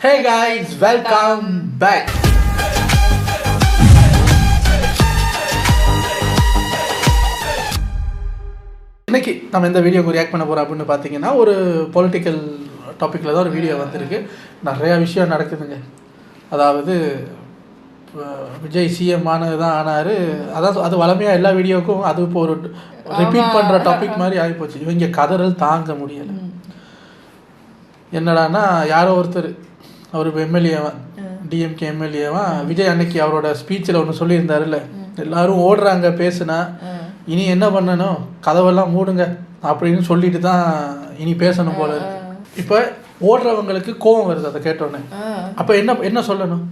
Hey guys, welcome back. இன்னைக்கு நம்ம இந்த வீடியோக்கு ரியாக்ட் பண்ண போகிறோம் அப்படின்னு பார்த்தீங்கன்னா ஒரு பொலிட்டிக்கல் டாப்பிக்கில் தான் ஒரு வீடியோ வந்திருக்கு. நிறையா விஷயம் நடக்குதுங்க. அதாவது விஜய் சிஎம் ஆனது தான் ஆனார். அதான் அது வளமையாக எல்லா வீடியோவுக்கும் அது இப்போ ஒரு ரிப்பீட் பண்ணுற டாபிக் மாதிரி ஆகிப்போச்சு. இவங்க கதறல் தாங்க முடியலை. என்னடானா யாரோ ஒருத்தர் அவர் எம்எல்ஏவான், டிஎம்கே எம்எல்ஏவான், விஜய் அன்னைக்கு அவரோட ஸ்பீச்சில் ஒன்று சொல்லியிருந்தாருல்ல, எல்லாரும் ஓடுறாங்க பேசுனா இனி என்ன பண்ணணும், கதவெல்லாம் மூடுங்க அப்படின்னு சொல்லிட்டு தான் இனி பேசணும் போல இருக்கு. இப்போ ஓடுறவங்களுக்கு கோபம் வருது அதை கேட்டோன்னே. அப்போ என்ன சொல்லணும்,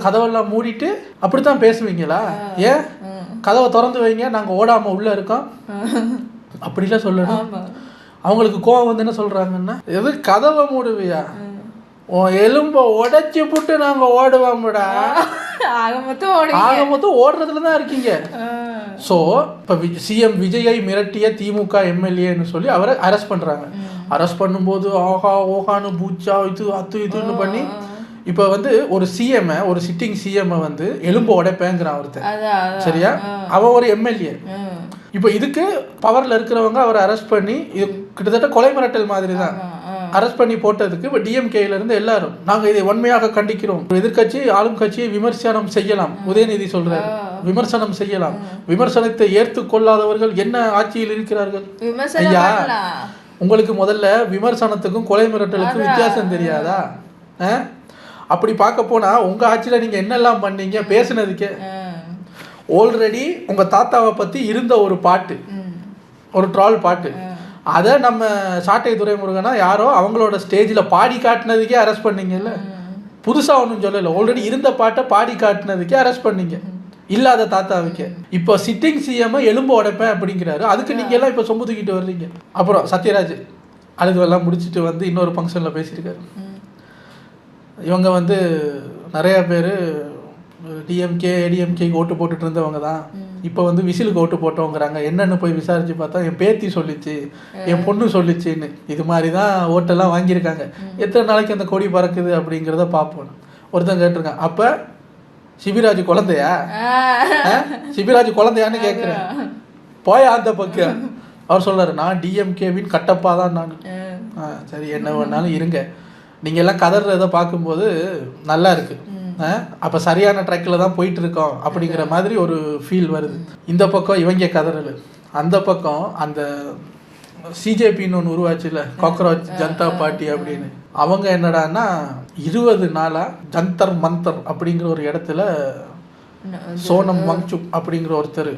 கதவெல்லாம் மூடிட்டு அப்படித்தான் பேசுவீங்களா? ஏன் கதவை திறந்து வைங்க, நாங்கள் ஓடாமல் உள்ளே இருக்கோம் அப்படிலாம் சொல்லணும். அவங்களுக்கு கோவம் வந்து என்ன சொல்கிறாங்கன்னா, எது கதவை மூடுவியா, எலும்பை உடைச்சி புட்டு நாங்கள் ஓடுவோம்டா, ஆக மொத்தம் ஓடுறதுல தான் இருக்கீங்க. ஸோ இப்போ சிஎம் விஜயை மிரட்டிய திமுக எம்எல்ஏன்னு சொல்லி அவரை அரெஸ்ட் பண்ணுறாங்க. அரெஸ்ட் பண்ணும்போது ஆஹா ஓஹான்னு பூச்சா இதுன்னு பண்ணி இப்போ வந்து ஒரு சிஎம், ஒரு சிட்டிங் சிஎம் வந்து எலும்பு உடைப்பேங்கிறான் ஒருத்தர். சரியா, அவன் ஒரு எம்எல்ஏ. இப்போ இதுக்கு பவரில் இருக்கிறவங்க அவரை அரெஸ்ட் பண்ணி, இது கிட்டத்தட்ட கொலை மிரட்டல் மாதிரி தான். அரெஸ்ட் பண்ணி போட்டதுக்கு இப்போ டிஎம்கேலேருந்து எல்லாரும் நாங்கள் இதை வன்மையாக கண்டிக்கிறோம். எதிர்கட்சி ஆளும் கட்சியை விமர்சனம் செய்யலாம், உதயநிதி சொல்றாரு, விமர்சனம் செய்யலாம். விமர்சனத்தை ஏற்றுக்கொள்ளாதவர்கள் என்ன ஆட்சியில் இருக்கிறார்கள்? ஐயா, உங்களுக்கு முதல்ல விமர்சனத்துக்கும் கொலை மிரட்டலுக்கும் வித்தியாசம் தெரியாதா? அப்படி பார்க்க போனா உங்க ஆட்சியில் நீங்க என்னெல்லாம் பண்ணீங்க பேசுனதுக்கே. ஆல்ரெடி உங்கள் தாத்தாவை பற்றி இருந்த ஒரு பாட்டு, ஒரு ட்ரால் பாட்டு, அதை நம்ம சாட்டை துரைமுருகனா யாரோ அவங்களோட ஸ்டேஜில் பாடி காட்டினதுக்கே அரெஸ்ட் பண்ணீங்கல்ல. புதுசாக ஒன்றும் சொல்லலை, ஆல்ரெடி இருந்த பாட்டை பாடி காட்டினதுக்கே அரெஸ்ட் பண்ணீங்க, இல்லாத தாத்தாவுக்கே. இப்போ சிட்டிங் சிஎம் எலும்பு உடைப்பேன் அப்படிங்கிறாரு, அதுக்கு நீங்கள் எல்லாம் இப்போ சொம்பு தூக்கிட்டு வர்றீங்க. அப்புறம் சத்யராஜ் அழுதுவெல்லாம் முடிச்சுட்டு வந்து இன்னொரு ஃபங்க்ஷனில் பேசியிருக்காரு. இவங்க வந்து நிறையா பேர் டிஎம்கே ஏடிஎம்கேக்கு ஓட்டு போட்டுட்டு இருந்தவங்க தான் இப்போ வந்து விசிலுக்கு ஓட்டு போட்டவங்கிறாங்க. என்னென்னு போய் விசாரிச்சு பார்த்தா என் பேத்தி சொல்லிச்சு, என் பொண்ணு சொல்லிச்சுன்னு. இது மாதிரி தான் ஓட்டெல்லாம் வாங்கியிருக்காங்க. எத்தனை நாளைக்கு அந்த கொடி பறக்குது அப்படிங்கிறத பார்ப்போம். ஒருத்தன் கேட்டிருக்கான், அப்போ சிபிராஜ் குழந்தையா, சிபிராஜ் குழந்தையான்னு கேட்குறேன். போய் அந்த பக்கம் அவர் சொல்றாரு, நான் டிஎம்கேவின் கட்டப்பா தான் நான். சரி, என்ன வேணாலும் இருங்க, நீங்கள் எல்லாம் கதறதை பார்க்கும்போது நல்லா இருக்கு. அப்போ சரியான ட்ராக்கில் தான் போயிட்டு இருக்கோம் அப்படிங்கிற மாதிரி ஒரு ஃபீல் வருது. இந்த பக்கம் இவங்க கதறல், அந்த பக்கம் அந்த சிஜேபின்னு ஒன்று உருவாச்சுல, காக்ரோச் ஜனதா பார்ட்டி அப்படின்னு. அவங்க என்னடான்னா 20 நாளாக ஜந்தர் மந்தர் அப்படிங்கிற ஒரு இடத்துல சோனம் வாங்சுக் அப்படிங்கிற ஒருத்தர்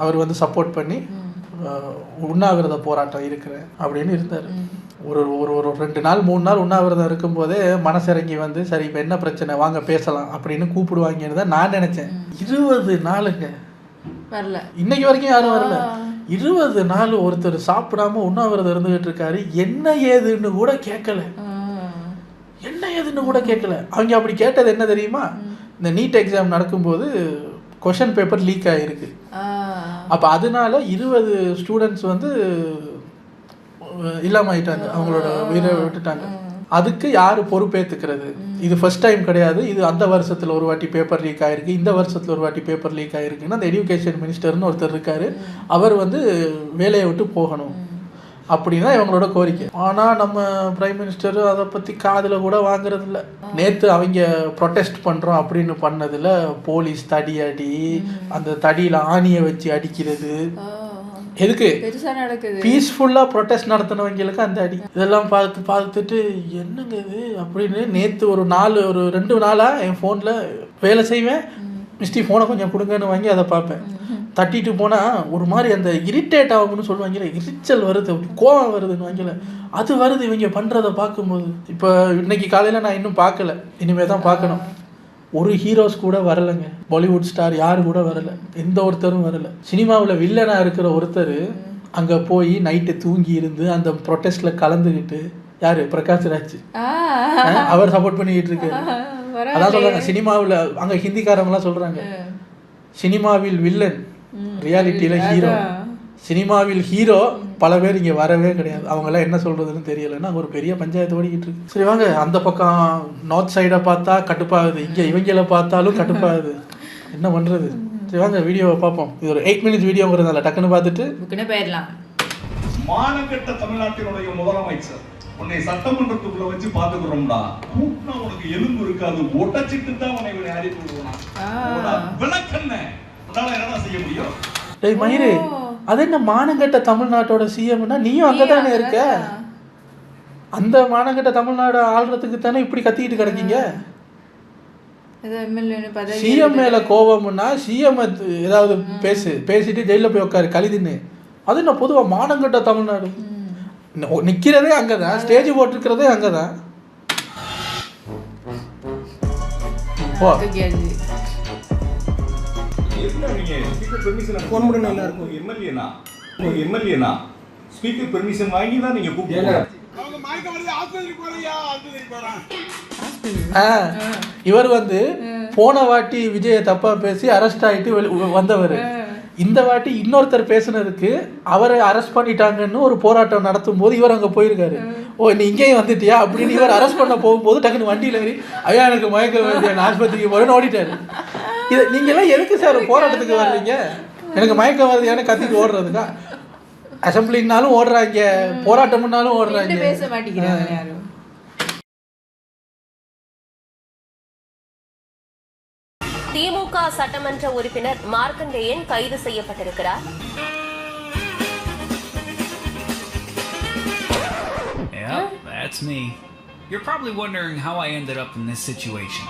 அவர் வந்து சப்போர்ட் பண்ணி உண்ணாவிரத போராட்டம் இருக்கிறேன் அப்படின்னு இருந்தார். ஒரு ஒரு 2 நாள் 3 நாள் உண்ணாவிரதம் இருக்கும்போதே மனசிறங்கி வந்து சரி இப்போ என்ன பிரச்சனை வாங்க பேசலாம் அப்படின்னு கூப்பிடுவாங்கன்னு தான் நான் நினச்சேன். 20 நாளுங்க வரல, இன்னைக்கு வரைக்கும் யாரும் வரல. 20 நாள் ஒருத்தர் சாப்பிடாம உண்ணாவிரதம் இருந்துகிட்டு இருக்காரு. என்ன ஏதுன்னு கூட கேட்கல, என்ன ஏதுன்னு கூட கேட்கல. அவங்க அப்படி கேட்டது என்ன தெரியுமா, இந்த நீட் எக்ஸாம் நடக்கும்போது கொஷின் பேப்பர் லீக் ஆகிருக்கு. அப்போ அதனால 20 ஸ்டூடெண்ட்ஸ் வந்து இல்லாமல் ஆயிட்டாங்க, அவங்களோட உயிரை விட்டுட்டாங்க. அதுக்கு யார் பொறுப்பேற்றுக்கிறது? இது ஃபர்ஸ்ட் டைம் கிடையாது, இது அந்த வருஷத்தில் ஒரு வாட்டி பேப்பர் லீக் ஆகிருக்கு, இந்த வருஷத்தில் ஒரு வாட்டி பேப்பர் லீக் ஆகிருக்குன்னா அந்த எஜுகேஷன் மினிஸ்டர்னு ஒருத்தர் இருக்கார், அவர் வந்து வேலையை விட்டு போகணும் அப்படின்னா இவங்களோட கோரிக்கை. ஆனால் நம்ம பிரைம் மினிஸ்டர் அதை பற்றி காதில் கூட வாங்குறது இல்லை. நேற்று அவங்க ப்ரொட்டஸ்ட் பண்ணுறோம் அப்படின்னு பண்ணதில் போலீஸ் தடி அடி, அந்த தடியில் ஆணியை வச்சு அடிக்கிறது. எதுக்கு? பீஸ்ஃபுல்லாக ப்ரொட்டஸ்ட் நடத்தினவங்களுக்கு அந்த அடி. இதெல்லாம் பார்த்துட்டு என்னங்க இது அப்படின்னு நேற்று ஒரு 2 நாளாக என் ஃபோனில் வேலை செய்வேன், மிஸ்டி ஃபோனை கொஞ்சம் கொடுங்கன்னு வாங்கி அதை பார்ப்பேன். தட்டிட்டு போனால் ஒரு மாதிரி அந்த இரிட்டேட் ஆகும்னு சொல்லுவாங்கல்ல, எரிச்சல் வருது, அப்படி கோவம் வருதுன்னு வாங்கல, அது வருது இவங்க பண்ணுறதை பார்க்கும்போது. இப்போ இன்னைக்கு காலையில் நான் இன்னும் பார்க்கல, இனிமேல் தான் பார்க்கணும். ஒரு ஹீரோஸ் கூட வரலைங்க, பாலிவுட் ஸ்டார் யாரு கூட வரல, எந்த ஒருத்தரும் வரல. சினிமாவில் வில்லனா இருக்கிற ஒருத்தர் அங்கே போய் நைட்டு தூங்கி இருந்து அந்த ப்ரொட்டஸ்ட்ல கலந்துக்கிட்டு, யாரு? பிரகாஷ் ராஜ், அவர் சப்போர்ட் பண்ணிக்கிட்டு இருக்காரு. அதான் சொல்றாங்க சினிமாவில், அங்கே ஹிந்திக்காரங்களாம் சொல்றாங்க சினிமாவில் வில்லன், ரியாலிட்டியில ஹீரோ. சினிமாவில் ஹீரோ பல பேர் இங்கே வரவே கிடையாது. அவங்களாம் என்ன சொல்கிறதுன்னு தெரியலைன்னா ஒரு பெரிய பஞ்சாயத்து ஓடிக்கிட்டு இருக்கு. சரி வாங்க, அந்த பக்கம் நார்த் சைடை பார்த்தா கட்டுப்பாகுது, இங்கே இவங்களை பார்த்தாலும் கட்டுப்பாகுது, என்ன பண்ணுறது? சரி வாங்க வீடியோவை பார்ப்போம். இது ஒரு 8 minutes வீடியோங்கிறதால டக்குன்னு பார்த்துட்டு போயிடலாம். மானக்கெட்ட தமிழ்நாட்டினுடைய முதலமைச்சர் உன்னை சட்டமன்றத்துக்குள்ள வச்சு பாத்துக்கிறோம்டா, கூட்டினா உனக்கு எலும்பு இருக்காது, ஒட்டச்சிட்டு தான் உன்னை அனுப்பி விடுவான். விளக்கண்ண உன்னால என்னடா செய்ய முடியும்? டேய் மயிறு, அது என்ன மானங்கெட்ட தமிழ்நாட்டோட சிஎம்னா நீயும் அங்கே தானே இருக்க? அந்த மானங்கெட்ட தமிழ்நாடு ஆள்றதுக்கு தானே இப்படி கத்திக்கிட்டு கிடக்கீங்க. சிஎம் மேல கோபம்னா சிஎம் ஏதாவது பேசிட்டு ஜெயில போய் உட்காரு கழிதுன்னு. அது என்ன பொதுவாக மானங்கெட்ட தமிழ்நாடு நிற்கிறதே அங்கே தான், ஸ்டேஜ் போட்டிருக்கிறதே அங்கே தான். இவர் வந்து போன வாட்டி விஜயை தப்பா பேசி அரெஸ்ட் ஆகிட்டு வந்தவர். இந்த வாட்டி இன்னொருத்தர் பேசுனதுக்கு அவரை அரெஸ்ட் பண்ணிட்டாங்கன்னு ஒரு போராட்டம் நடத்தும் போது இவர் அங்கே போயிருக்காரு. ஓ நீ இங்கேயும் வந்துட்டியா அப்படின்னு இவர் அரெஸ்ட் பண்ண போகும்போது டக்குன்னு வண்டியில் ஏறி ஐயா எனக்கு மயக்க வேண்டிய ஆஸ்பத்திரிக்கு போறேன்னு ஓடிட்டாரு. இது நீங்கெல்லாம் எதுக்கு சார் போராட்டத்துக்கு வர்றீங்க? எனக்கு மயக்கம் வருதுன்னு கத்திட்டு ஓடுறதுக்கா? அசம்பிளினாலும் ஓடுறாங்க, போராட்டம்னாலும் ஓடுறாங்க. பேச மாட்டேங்கிறாங்க யாரும். திமுக சட்டமன்ற உறுப்பினர் மார்க்கண்டேயன் கைது செய்யப்பட்டிருக்கிறார். Yeah, that's me. You're probably wondering how I ended up in this situation.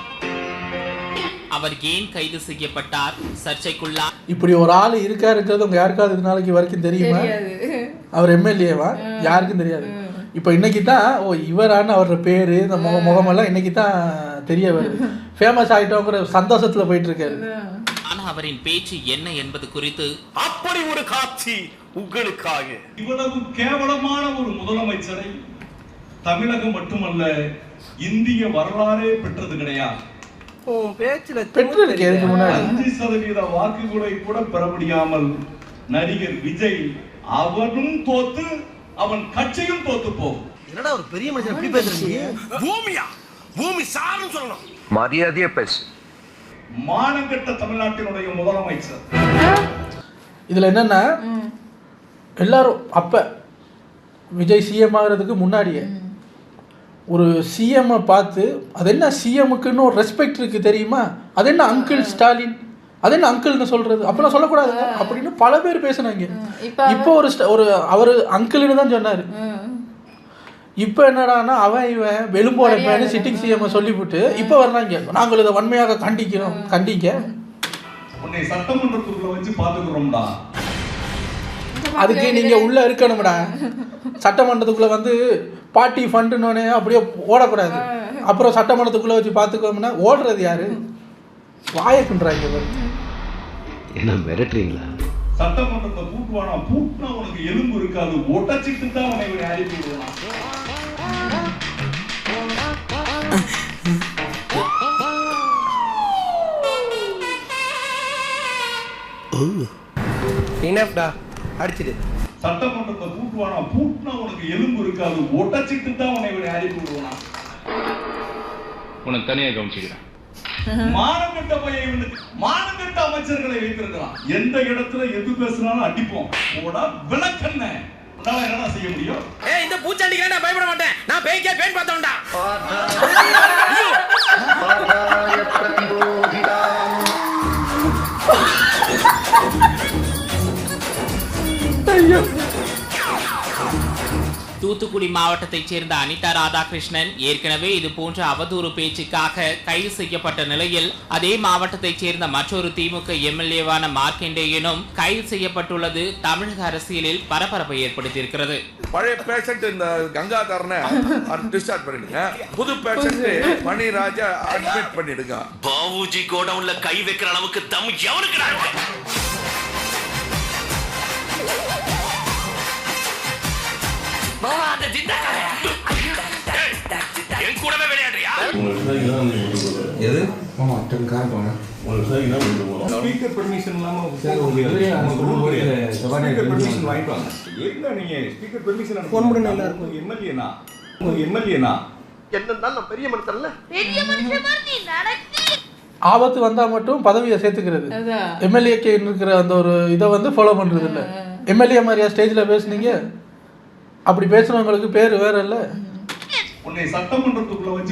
அவர் ஏன் கைது செய்யப்பட்டார்? சர்ச்சைக்குள்ளா இப்படி ஒரு ஆள் இருக்காருன்றது உங்க யாருக்காவது இது நாளைக்கு வரைக்கும் தெரியுமா? அவர் எம்எல்ஏவா? யாருக்கும் தெரியாது. இப்போ இன்னைக்கு தான் ஓ இவரான அவரோட பேர் இந்த முகமெல்லாம் இன்னைக்கு தான் தெரிய வருது. ஃபேமஸ் ஆகிட்டோங்கிற சந்தோஷத்தில் போயிட்டு இருக்காரு. ஆனால் அவரின் பேச்சு என்ன என்பது குறித்து அப்படி ஒரு காட்சி உங்களுக்காக. இவ்வளவு கேவலமான ஒரு முதலமைச்சரை தமிழகம் மட்டுமல்ல இந்திய வரலாறே பெற்றது கிடையாது. பெற்றிருக்கு. 5% வாக்குகளை கூட பெற முடியாமல் நடிகர் விஜய் அவனும் தோத்து அவன் கட்சியும் தோத்து போகும். என்னடா ஒரு பெரிய மனுஷன் இப்படி பேசுறீங்க? பூமி சாரும் சொல்லணும். மரியாதையா பேசு. மானங்கெட்ட தமிழ்நாட்டினுடைய முதலமைச்சர். இதுல என்னன்னா எல்லாரும் அப்ப விஜய் சிஎம் ஆகிறதுக்கு முன்னாடியே ஒரு சிஎம்மை பார்த்து அது என்ன சிஎம்முக்குன்னு ஒரு ரெஸ்பெக்ட் இருக்கு தெரியுமா? அது என்ன அங்கிள் ஸ்டாலின், அது என்ன அங்கிள்னு சொல்றது, அப்பெல்லாம் சொல்லக்கூடாது அப்படின்னு பல பேர் பேசுனாங்க. இப்போ ஒரு அவர் அங்கிள்னு தான் சொன்னாரு. இப்போ என்னடானா அவன் இவன் வெளும்போட பேனு சிட்டிங் சிஎம் சொல்லிவிட்டு இப்போ வர்றாங்க நாங்கள் இதை வன்மையாக கண்டிக்கிறோம். கண்டிங்க. உன்னை சட்டமன்றத்துக்குள்ள வச்சு பாத்துக்கிறோம்டா. அதுக்கு நீங்க உள்ள இருக்கணும்டா. சட்டமன்றத்துக்குள்ள வந்து பார்ட்டி ஃபண்டுன்னு அப்படியே ஓடக்கூடாது. அப்புறம் சட்டமன்றத்துக்குள்ள வச்சு பார்த்துக்கோம்னா ஓடுறது யாரு? வாயக்குன்றாங்க. என்ன மிரட்டுறீங்களா? சட்டமன்றத்தை பூட்டுவானா, பூட்டினா உனக்கு எலும்பு இருக்காது, ஒட்டச்சிட்டு தான் உன்னை அனுப்பி விடுவான். இனஃப்டா அடிச்சிடு. சட்டமன்றத்தை பூட்டுவானா, பூட்டினா உனக்கு எலும்பு இருக்காது, ஒட்டச்சிட்டு தான் உன்னை அனுப்பி விடுவான். உனக்கு தனியாக கவனிச்சுக்கிறேன். மானங்கெட்ட பையன் மானங்கெட்ட அமைச்சர்களை வைத்திருக்கிறான். எந்த இடத்துல எது பேசினாலும் அடிப்போம். விளக்கண்ண உன்னால என்னடா செய்ய முடியும்? இந்த பூச்சாண்டிக்கு நான் பயப்பட மாட்டேன். நான் பேய்க்கே பேன் பார்த்தோம்டா. தூத்துக்குடி மாவட்டத்தைச் சேர்ந்த அனிதா ராதாகிருஷ்ணன் ஏற்கனவே இது போன்ற அவதூறு பேச்சுக்காக கைது செய்யப்பட்ட நிலையில் அதே மாவட்டத்தைச் சேர்ந்த மற்றொரு திமுக எம்எல்ஏவான மார்க்கண்டேயனும் கைது செய்யப்பட்டுள்ளது தமிழக அரசியலில் பரபரப்பை ஏற்படுத்தியிருக்கிறது. பழைய பேஷண்ட் இந்த கங்காதரனை டிஸ்சார்ஜ் பண்ணிடுங்க, புது பேஷண்ட் மணிராஜா அட்மிட் பண்ணிடுங்க. பாபுஜி கோடவுன்ல கை வைக்கிற அளவுக்கு தம் எவனுக்கு என் கூடவே விளையாடுறியா? எது ஸ்பீக்கர் பெர்மிஷன் இல்லாம பெர்மிஷன் வாங்கிட்டு வாங்க. என்ன நீங்க ஸ்பீக்கர் பெர்மிஷன் ஃபோன் பண்ணி நல்லா இருக்கும். எம்எல்ஏனா என்ன நான் பெரிய மனுஷன்ல ஆபத்து வந்தா மட்டும் பதவியை சேர்த்துக்கிறது. எம்எல்ஏக்கு இருக்கிற அந்த ஒரு இதை வந்து ஃபாலோ பண்றது இல்லை. எம்எல்ஏ மாதிரியா ஸ்டேஜில் பேசுனீங்க? அப்படி பேசுனவங்களுக்கு பேர் வேற இல்லை. உன்னை சட்டமன்றத்துக்குள்ள வச்சு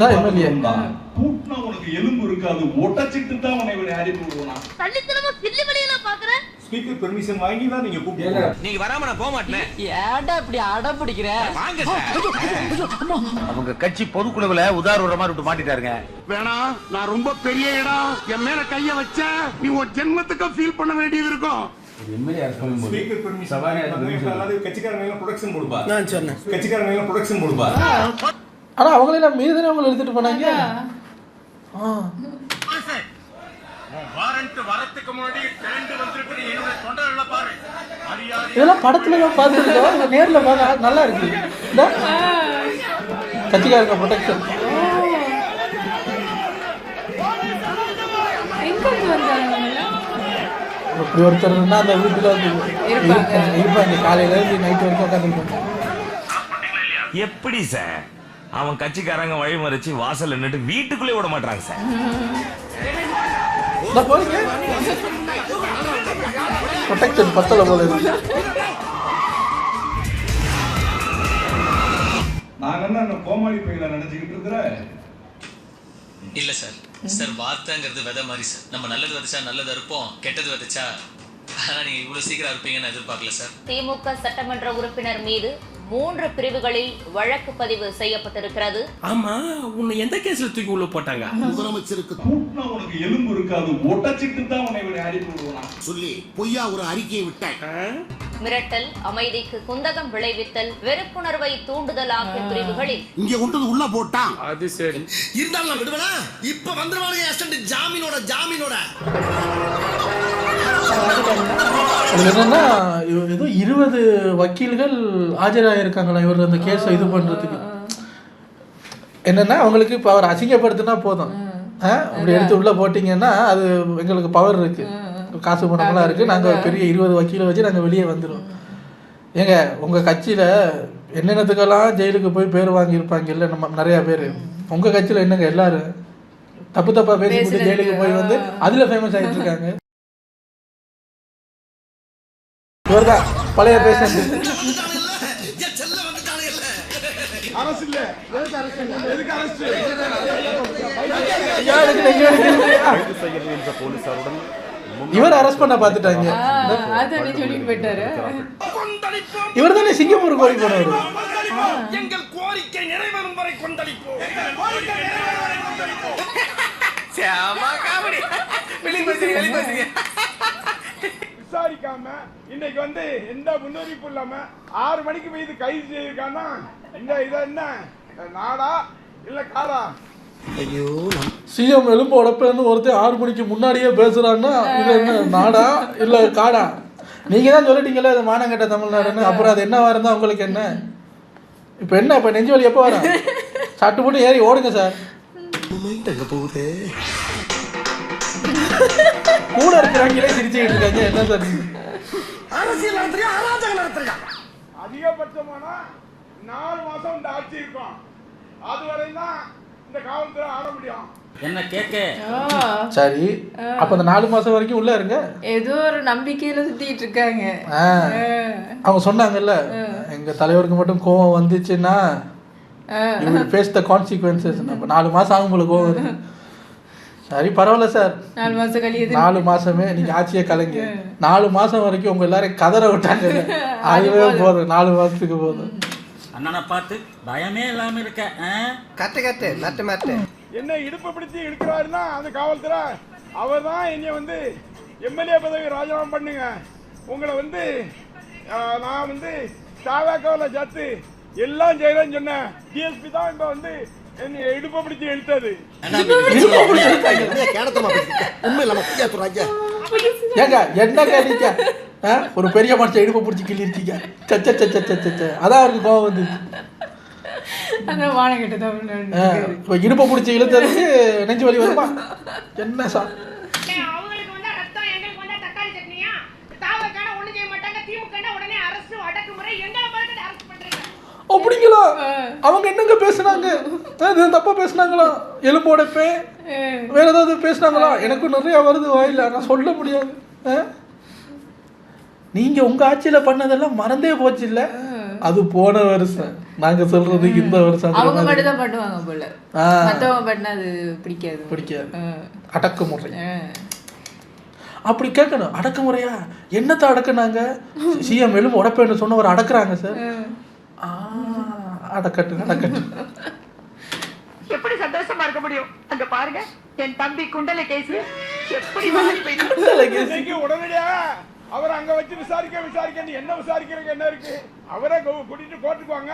கூட்டினா உனக்கு எலும்பு இருக்காது, ஒட்டச்சிட்டு தான் உன்னை அனுப்பி விடுவானா. ஸ்பீக்கர் பெர்மிஷன் வாங்கி தான் நீங்க கூப்பிடுங்க. நீங்க வராம நான் போக மாட்டேன். ஏன்டா இப்படி அடம் பிடிக்கிற? வாங்க சார். அவங்க கட்சி பொதுக்குழுவுல உதாரண மாதிரி விட்டு மாட்டிட்டாருங்க. வேணாம், நான் ரொம்ப பெரிய இடம், என் மேல கைய வச்ச நீ ஒரு ஜென்மத்துக்கு ஃபீல் பண்ண வேண்டியது இருக்கும். ஸ்பீக்கர் பெர்மிஷன் அதாவது கட்சிக்காரங்க ப்ரொடக்ஷன் கொடுப்பா. நான் சொன்னேன் கட்சிக்காரங்க ப்ரொடக்ஷன் கொடுப்பா. ஆனா அவங்களெல்லாம் மீதுனே அவங்களை எடுத்துட்டு போனாங்க. வாரண்ட் வரதுக்கு முன்னாடி கரண்ட் வந்திருக்கு. என்னோட தொண்டர்களை பாரு. இதெல்லாம் படத்துல தான் பார்த்துருக்கோம், நேர்ல பார்க்க நல்லா இருக்கு. கட்சிக்காரங்க ப்ரொடெக்ஷன். இப்படி ஒருத்தர் இருந்தா அந்த வீட்டுல வந்து இருப்பாங்க, காலையில இருந்து நைட் வரைக்கும் உட்காந்துருப்பாங்க. எப்படி சார் அவன் கட்சிக்காரங்க வழிமறிச்சு வாசல் நின்னுட்டு வீட்டுக்குள்ளே விட மாட்டாங்க சார். ப்ரொடெக்ஷன் பத்தல போல இருக்கு. நாங்க என்ன கோமாளி பையில நினைச்சுக்கிட்டு இருக்கிற இல்ல சார். சார் வார்த்தைங்கிறது விதை மாதிரி சார். நம்ம நல்லது விதைச்சா நல்லது இருப்போம், கெட்டது விதைச்சா. ஆனா நீங்க இவ்வளவு சீக்கிரம் இருப்பீங்கன்னு எதிர்பார்க்கல சார். திமுக சட்டமன்ற உறுப்பினர் மீது 3 பிரிவுகளில் வழக்கு பதிவு செய்யப்பட்டிருக்கிறது. ஆமா, உன்னை எந்த கேஸ்ல தூக்கி உள்ள போட்டாங்க? முதலமைச்சருக்கு கூட்டினா உனக்கு எலும்பு இருக்காது, ஒட்டச்சிட்டு தான் உன்னை அனுப்பி விடுவானா சொல்லி பொய்யா ஒரு அறிக்கையை விட்டாய். மிரட்டல், அமைதிக்கு குந்தகம் விளைவித்தல், வெறுப்புணர்வை தூண்டுதல் ஆகிய பிரிவுகளில் இங்க கொண்டு உள்ள போட்டான். அது சரி, இருந்தாலும் விடுவனா? இப்ப வந்துருவானுங்க அசிஸ்டன்ட் ஜாமீனோட. அது என்னன்னா ஏதோ 20 வக்கீல்கள் ஆஜராயிருக்காங்களா இவர் அந்த கேஸை இது பண்றதுக்கு. என்னன்னா அவங்களுக்கு இப்போ அவர் அசிங்கப்படுத்தினா போதும், அப்படி எடுத்து உள்ள போட்டிங்கன்னா அது எங்களுக்கு பவர் இருக்கு, காசு பணமெல்லாம் இருக்கு, நாங்கள் பெரிய 20 வக்கீலை வச்சு நாங்கள் வெளியே வந்துடுவோம். ஏங்க உங்கள் கட்சியில் என்னென்னத்துக்கெல்லாம் ஜெயிலுக்கு போய் பேர் வாங்கியிருப்பாங்க இல்லை நம்ம நிறையா பேர். உங்கள் கட்சியில் என்னங்க எல்லாரும் தப்பாக பேசிக்கிட்டு ஜெயிலுக்கு போய் வந்து அதில் ஃபேமஸ் ஆகிட்டு இருக்காங்க. இவர்தான் பழைய பேசுறது. இவர் அரெஸ்ட் பண்ண பாத்துட்டாங்க. இவர் தானே சிங்கப்பூருக்கு ஓடி போனவர். எங்கள் கோரிக்கை நிறைவேறும் வரை கொந்தளிப்போம். விசாரிக்காம இன்னைக்கு வந்து எந்த முன்னறிவிப்பு இல்லாம 6 மணிக்கு போய் இது கைது செய்திருக்கான்னா இந்த இதை என்ன நாடா இல்ல காடா? ஐயோ, சிஎம் எலும்பு உடப்பேன்னு ஒருத்தர் 6 மணிக்கு முன்னாடியே பேசுறான்னா இது என்ன நாடா இல்ல காடா? நீங்க தான் சொல்லிட்டீங்களே அது மானங்கட்ட தமிழ்நாடுன்னு. அப்புறம் அது என்னவா இருந்தா உங்களுக்கு என்ன? இப்ப என்ன இப்ப நெஞ்சு வலி எப்போ வரும்? சட்டு போட்டு ஏறி ஓடுங்க சார். போகுது கூட இருக்கிறவங்களே சிரிச்சுக்கிட்டு இருக்காங்க. என்ன சார் அரசியல் நடத்துறியா அராஜகம் நடத்துறியா? அதிகபட்சமானா 4 மாசம் இந்த ஆட்சி இருக்கும். அதுவரை தான் இந்த காவல்துறை ஆட முடியும். என்ன கேட்க? சரி, அப்ப அந்த 4 மாசம் வரைக்கும் உள்ள இருங்க. ஏதோ ஒரு நம்பிக்கையில சுத்திட்டு இருக்காங்க. அவங்க சொன்னாங்கல்ல, எங்க தலைவருக்கு மட்டும் கோவம் வந்துச்சுன்னா you will face the consequences. அப்ப 4 மாசம் ஆகும் உங்களுக்கு கோவம். சரி பரவாயில்ல சார், 4 மாசம் கழியுது. 4 மாசமே நீங்க ஆட்சியை கலைங்க. 4 மாசம் வரைக்கும் உங்க எல்லாரும் கதற விட்டாங்க. அதுவே போதும், 4 மாசத்துக்கு போதும். அண்ணனை பார்த்து பயமே இல்லாம இருக்க. கட்டு என்ன இடுப்பை பிடிச்சி இழுக்கிறாருன்னா அந்த காவல்துறை அவர் தான் என்னை வந்து எம்எல்ஏ பதவி ராஜினாமா பண்ணுங்க, உங்களை வந்து நான் வந்து சாவாக்காவில் சேர்த்து எல்லாம் செய்யறேன்னு சொன்னேன். டிஎஸ்பி தான் இப்ப வந்து என்னை இடுப்பை பிடிச்சி இழுத்தது. ஏங்க என்ன கேட்டீங்க? ஒரு பெரிய மனுஷன் இடுப்பை பிடிச்சி கிள்ளிருக்கீங்க. அதான் அவருக்கு கோவம் வந்து அதான் வானகட்ட தமிழ்நாடு. இப்போ இடுப்பை பிடிச்சி இழுத்ததுக்கு நெஞ்சு வலி வருமா என்ன சார்? அவங்களுக்கு வந்தா ரத்தம், எங்களுக்கு வந்தா தக்காளி சட்னியா? தாவக்கான ஒண்ணு செய்ய மாட்டாங்க, திமுக உடனே அரசு அடக்குமுறை, எங்களை பார்த்துட்டு அரசு பண்றீங்க அப்படிங்களா? அவங்க என்னங்க பேசுனாங்க? தப்பா பேசுனாங்களா? எலும்போடப்பே வேற ஏதாவது பேசுனாங்களா? எனக்கும் நிறைய வருது வாயில, நான் சொல்ல முடியாது. நீங்க உங்க ஆட்சியில பண்ணதெல்லாம் மறந்தே போச்சு இல்ல? அது போன வருஷம், நாங்க சொல்றது இந்த வருஷம். அவங்க மட்டும் தான் பண்ணுவாங்க போல, மத்தவங்க பண்ணது பிடிக்காது. அடக்குமுறை அப்படி கேட்கணும். அடக்குமுறையா? என்னத்தை அடக்குனாங்க? சிஎம் எலும்பு உடப்பேன்னு சொன்னவர் அடக்குறாங்க சார். அடக்கட்டு எப்படி சந்தோஷமா இருக்க முடியும்? அங்க பாருங்க, என் தம்பி குண்டலை கேஸ் எப்படி உடனடியா அவரை அங்க வச்சு விசாரிக்க என்ன விசாரிக்கிறதுக்கு என்ன இருக்கு? அவரை கூட்டிட்டு கோர்ட்டுக்கு வாங்க.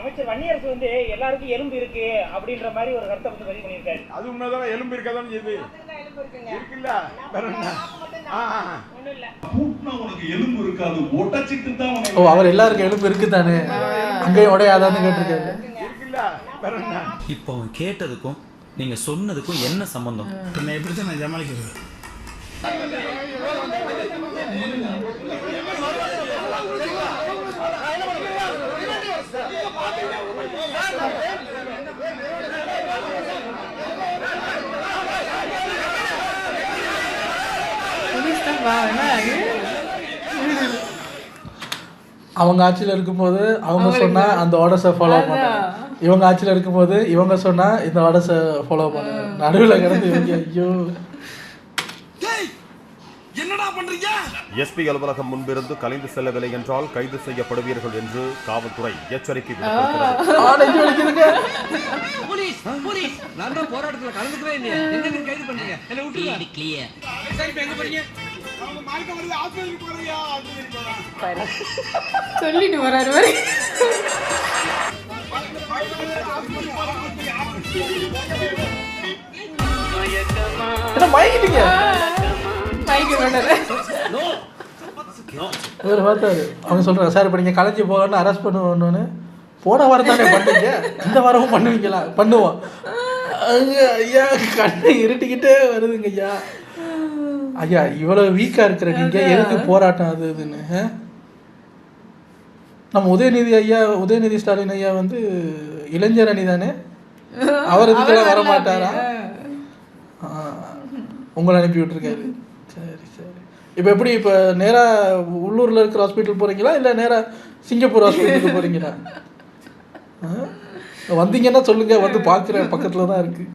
அமைச்சர் வன்னியரசு வந்து எல்லாருக்கும் எலும்பு இருக்கு அப்படின்ற மாதிரி ஒரு கருத்தை வந்து பதிவு பண்ணியிருக்காரு. அது உண்மைதான், எலும்பு இருக்காதான் இது இருக்குல்ல. உனக்கு எலும்பு இருக்காது, உடைச்சிட்டு தான். ஓ, அவர் எல்லாருக்கும் எலும்பு இருக்குதானே, அங்கேயும் உடையாதான்னு கேட்டிருக்காரு. இப்போ அவன் கேட்டதுக்கும் நீங்க சொன்னதுக்கும் என்ன சம்பந்தம்? என்ன எப்படிதான் நான் சமாளிக்கிறது? அவங்க ஆட்சியில் இருக்கும்போது அவங்க சொன்னா அந்த ஆர்டர்ஸை ஃபாலோ பண்ணாங்க. இவங்க ஆட்சியில் இருக்கும்போது இவங்க சொன்னா இந்த ஆர்டர்ஸை ஃபாலோ பண்ணாங்க. நடுவில் கிடந்து இவங்க ஐயோ என்னடா பண்றீங்க? எஸ்பி அலுவலகம் முன்பிருந்து கலைந்து செல்லவில்லை என்றால் கைது செய்யப்படுவீர்கள் என்று காவல்துறை எச்சரிக்கை விடுத்திருக்கிறது. நான் தான் போராட்டத்தில் கலந்துக்கவே இல்லையா? என்ன கைது பண்றீங்க? என்ன விட்டுருங்க. கிளியர். சரி, இப்ப எங்க போறீங்க? அவங்க மார்க்க வருது, ஆஸ்பத்திரிக்கு போறியா? ஆஸ்பத்திரிக்கு போறா. சொல்லிட்டு வராரு வரை. என்ன மைக்கிட்டீங்க? இவர் பார்த்தாரு, அவங்க சொல்றாங்க சார் இப்போ நீங்கள் கலைஞ்சி போகலான்னு அரெஸ்ட் பண்ணுவோன்னு. போன வாரம் தானே பண்ணீங்க, இந்த வாரமும் பண்ணுவீங்களா? பண்ணுவோம். ஐயா கண்ணை இருட்டிக்கிட்டே வருதுங்க ஐயா. ஐயா இவ்வளோ வீக்காக இருக்கிற நீங்கள் எதுக்கு போராட்டம் அது இதுன்னு? நம்ம உதயநிதி ஸ்டாலின் ஐயா வந்து இளைஞர் அணி தானே, அவர் இதுக்கெல்லாம் வர மாட்டாரா? உங்களை அனுப்பி விட்டுருக்காரு. சரி சரி, இப்போ எப்படி? இப்போ நேராக உள்ளூரில் இருக்கிற ஹாஸ்பிட்டல் போகிறீங்களா இல்லை நேராக சிங்கப்பூர் ஹாஸ்பிட்டலுக்கு போகிறீங்களா? வந்தீங்கன்னா சொல்லுங்கள், வந்து பார்க்குறேன், பக்கத்தில் தான் இருக்குது.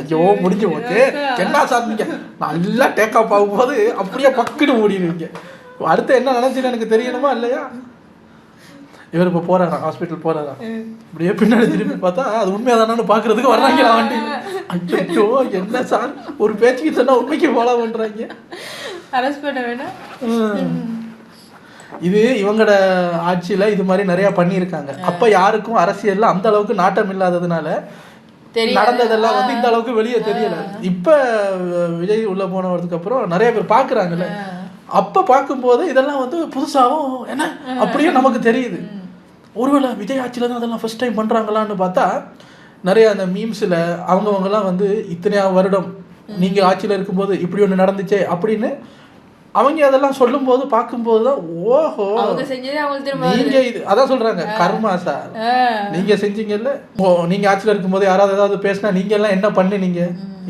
ஐயோ முடிஞ்சு போச்சு. என்ன சாப்பிட்டீங்க? நல்லா டேக்கப் ஆகும்போது அப்படியே பக்குன்னு மூடிடுவீங்க. அடுத்து என்ன நினச்சின்னு எனக்கு தெரியணுமா இல்லையா? இவர் இப்போ போறாரா, ஹாஸ்பிட்டல் போறாரா, இப்படியே பின்னாடி திரும்பி பார்த்தா அது உண்மையாக தானு பார்க்கறதுக்கு வர்றாங்களா வண்டி. ஐயோ என்ன சார், ஒரு பேச்சுக்கு சொன்னால் உண்மைக்கு ஃபாலோ பண்ணுறாங்க. அரெஸ்ட் பண்ண வேணாம். இது இவங்களோட ஆட்சியில் இது மாதிரி நிறையா பண்ணியிருக்காங்க. அப்போ யாருக்கும் அரசியலில் அந்த அளவுக்கு நாட்டம் இல்லாததுனால நடந்ததெல்லாம் வந்து இந்த அளவுக்கு வெளியே தெரியல. இப்போ விஜய் உள்ளே போனதுக்கு அப்புறம் நிறைய பேர் பார்க்குறாங்கல்ல, அப்போ பார்க்கும்போது இதெல்லாம் வந்து புதுசாகவும் என்ன அப்படியே நமக்கு தெரியுது. ஒருவேளை விஜய் ஆட்சியில் தான் அதெல்லாம் ஃபர்ஸ்ட் டைம் பண்ணுறாங்களான்னு பார்த்தா நிறைய அந்த மீம்ஸில் அவங்கவங்கலாம் வந்து இத்தனையா வருடம் நீங்கள் ஆட்சியில் இருக்கும்போது இப்படி ஒன்று நடந்துச்சே அப்படின்னு அவங்க அதெல்லாம் சொல்லும்போது பார்க்கும்போது தான் ஓஹோ நீங்கள் இது அதான் சொல்கிறாங்க கர்மா சார். நீங்கள் செஞ்சீங்கல்ல, நீங்கள் ஆட்சியில் இருக்கும்போது யாராவது ஏதாவது பேசினா நீங்கள் எல்லாம் என்ன பண்ணினீங்க,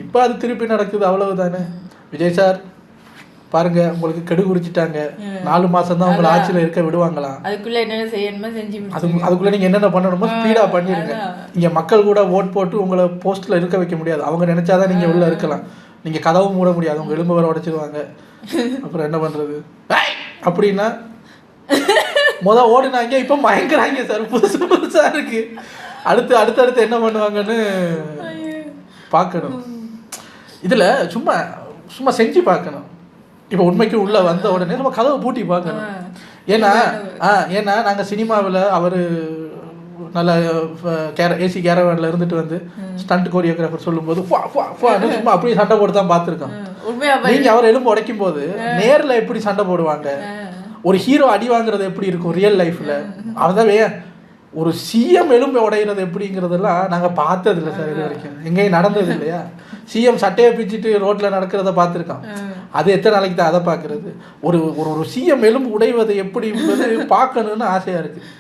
இப்போ அது திருப்பி நடக்குது, அவ்வளவு தானே. விஜய் சார் பாருங்க, உங்களுக்கு கெடு குறிச்சிட்டாங்க, 4 மாசம் தான் உங்களை ஆட்சியில் இருக்க விடுவாங்களா? அதுக்குள்ள என்னென்ன செய்யணுமோ செஞ்சு அதுக்குள்ள நீங்க என்னென்ன பண்ணணுமோ ஸ்பீடா பண்ணிடுங்க. இங்க மக்கள் கூட ஓட் போட்டு உங்களை போஸ்ட்ல இருக்க வைக்க முடியாது. அவங்க நினைச்சாதான் நீங்க உள்ள இருக்கலாம். நீங்க கதவும் மூட முடியாது, உங்க எலும்பு வர உடைச்சிருவாங்க. அப்புறம் என்ன பண்றது அப்படின்னா ஓடுனாங்க, இப்ப மயங்குறாங்க சார். புதுசா இருக்கு. அடுத்து என்ன பண்ணுவாங்கன்னு பார்க்கணும். இதுல சும்மா செஞ்சு பார்க்கணும். இப்போ உண்மைக்கு உள்ளே வந்த உடனே நம்ம கதவை பூட்டி பார்க்கணும். ஏன்னா நாங்கள் சினிமாவில் அவர் நல்ல ஏசி கேரவேனில் இருந்துட்டு வந்து ஸ்டண்ட் கோரியோகிராஃபர் சொல்லும்போது சும்மா அப்படியே சண்டை போட்டு தான் பார்த்துருக்கோம். நீங்கள் அவர் எலும்பு உடைக்கும் போது நேரில் எப்படி சண்டை போடுவாங்க, ஒரு ஹீரோ அடி வாங்குறது எப்படி இருக்கும் ரியல் லைஃப்பில், அவதான் ஒரு சிஎம் எலும்பு உடைகிறது எப்படிங்கிறதெல்லாம் நாங்கள் பார்த்ததில்லை சார் இது வரைக்கும், எங்கேயும் நடந்தது இல்லையா. சிஎம் சட்டையை பிச்சுட்டு ரோட்டில் நடக்கிறத பார்த்துருக்கோம், அது எத்தனை நாளைக்கு தான் அதை பார்க்குறது. ஒரு ஒரு சிஎம் எலும்பு உடைவது எப்படிங்கிறது பார்க்கணுன்னு ஆசையாக இருக்குது.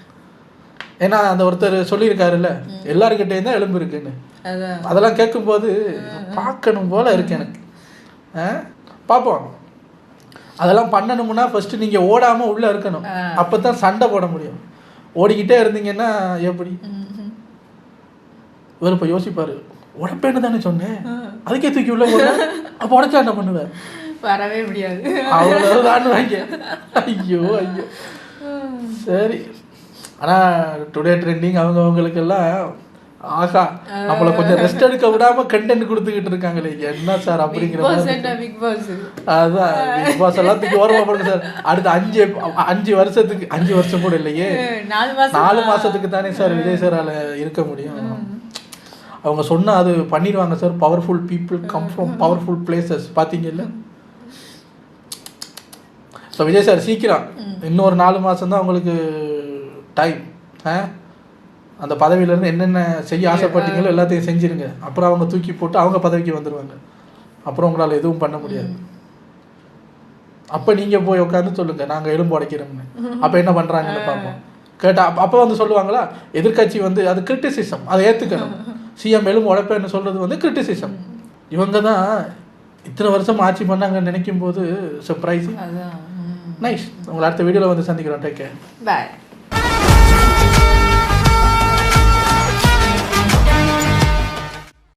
ஏன்னா அந்த ஒருத்தர் சொல்லியிருக்காருல்ல எல்லாருக்கிட்டேயும் தான் எலும்பு இருக்குன்னு, அதெல்லாம் கேட்கும்போது பார்க்கணும் போல் இருக்கு எனக்கு. பார்ப்போம். அதெல்லாம் பண்ணணும்னா ஃபஸ்ட்டு நீங்கள் ஓடாமல் உள்ளே இருக்கணும், அப்போ தான் சண்டை போட முடியும். ஓடிக்கிட்டே இருந்தீங்கன்னா எப்படி? இவர் இப்போ யோசிப்பார், உடப்பேன்னு தானே சொன்னேன், அதுக்கே தூக்கி உள்ள போட, அப்போ உடச்சா என்ன பண்ணுவேன்? வரவே முடியாது, அவ்வளோதான் வாங்க. ஐயோ ஐயோ. சரி, ஆனால் டுடே ட்ரெண்டிங் அவங்களுக்கெல்லாம் ஆகா நம்மளை கொஞ்சம் ரெஸ்ட் எடுக்க விடாம கண்டென்ட் கொடுத்துக்கிட்டு இருக்காங்களே, என்ன சார் அப்படிங்கிற பிக் பாஸ். அதான் பிக் பாஸ் எல்லாம் தூக்கி ஓரமா போடுங்க சார். அடுத்த 5 வருஷத்துக்கு 5 வருஷம் கூட இல்லையே, 4 மாசத்துக்கு தானே சார் விஜய் சாரால இருக்க முடியும். அவங்க சொன்னா அது பண்ணிடுவாங்க sir. Powerful people come from powerful places. பார்த்தீங்கல்ல, ஸோ விஜய் சார் சீக்கிரம் இன்னொரு 4 மாதம் தான் உங்களுக்கு டைம். அந்த பதவியிலேருந்து என்னென்ன செய்ய ஆசைப்பட்டீங்களோ எல்லாத்தையும் செஞ்சுருங்க. அப்புறம் அவங்க தூக்கி போட்டு அவங்க பதவிக்கு வந்துடுவாங்க. அப்புறம் உங்களால் எதுவும் பண்ண முடியாது. அப்போ நீங்கள் போய் உட்காந்து சொல்லுங்கள் நாங்கள் எலும்பு உடைக்கிறோம்னு. அப்போ என்ன பண்ணுறாங்கன்னு பார்ப்போம். கேட்டால் அப்போ வந்து சொல்லுவாங்களா, எதிர்கட்சி வந்து அது கிரிட்டிசிசம், அதை ஏற்றுக்கணும். சிஎம் எலும்பு உடைப்பேன்னு சொல்கிறது வந்து கிரிட்டிசிசம். இவங்க தான் இத்தனை வருஷம் ஆட்சி பண்ணாங்கன்னு நினைக்கும் போது சர்ப்ரைசிங். நைஸ். உங்களை அடுத்த வீடியோவில் வந்து சந்திக்கிறோம். Take care. பாய்.